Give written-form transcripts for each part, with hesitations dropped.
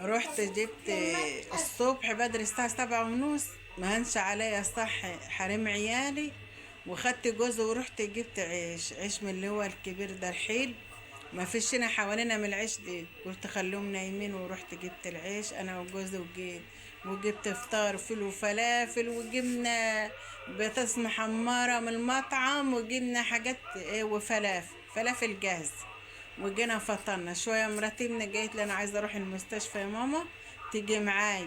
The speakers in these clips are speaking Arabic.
رحت جبت الصبح بدري الساعة 7:30، ما هنش عليا صح حريم عيالي. وخدت جوزي ورحت جبت عيش من اللي هو الكبير ده الحيل. ما فيش هنا حوالينا من العيش دي، قلت خليهم نايمين ورحت جبت العيش انا وجوزي وجيت. وجبت فطار فول وفلافل وجبنا بطاطس محمرة من المطعم، وجبنا حاجات فلافل جاهز. وجينا فطرنا شوية، مراتي من جايت لي انا عايزة اروح المستشفى يا ماما، تيجي معاي.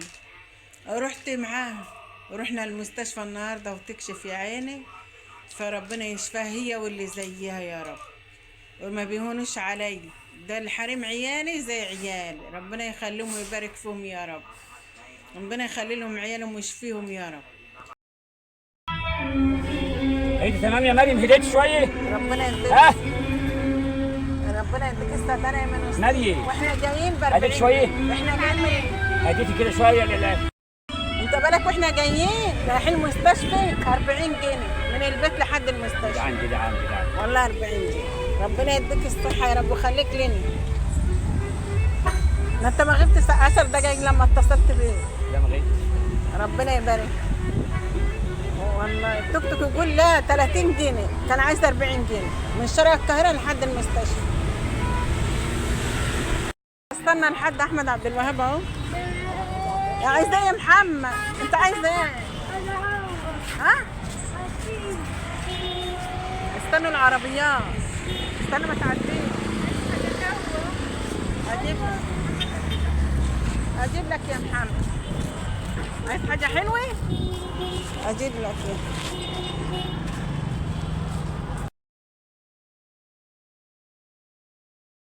رحت معاها، رحنا المستشفى النهاردة وتكشف يا عيني. فربنا يشفاها هي واللي زيها يا رب، وما بيهونوش علي. ده الحريم عيالي زي عيالي، ربنا يخليهم ويبارك فيهم يا رب. ربنا يخلي لهم عيالهم ويشفيهم يا رب. انت تمام يا مريم؟ هديت شويه؟ ربنا يديك، ها؟ ربنا يديك الستر يا من مريم واحنا جايين هديت شويه؟ احنا جايين. هديتي كده شويه لله. انت بالك واحنا جايين رايحين المستشفى 40 جنيه من البيت لحد المستشفى. ده عندي ده عندي ده عندي. والله 40 جنيه. ربنا يديك الصحة يا رب ويخليك لنا. ما انت ما غبت 10 دقايق لما اتصلت بيه. لا ما غيرتش. ربنا يبارك. والله التوك توك يقول لا 30 جنيه، كان عايز 40 جنيه من شارع القاهرة لحد المستشفى. استنى لحد احمد عبد الوهاب اهو. عايز ايه يا محمد؟ انت عايز ايه؟ ها؟ استنوا العربيات، استنى ما تعديش. اجيب لك يا محمد. عايز حاجة حلوة؟ اجيب لك.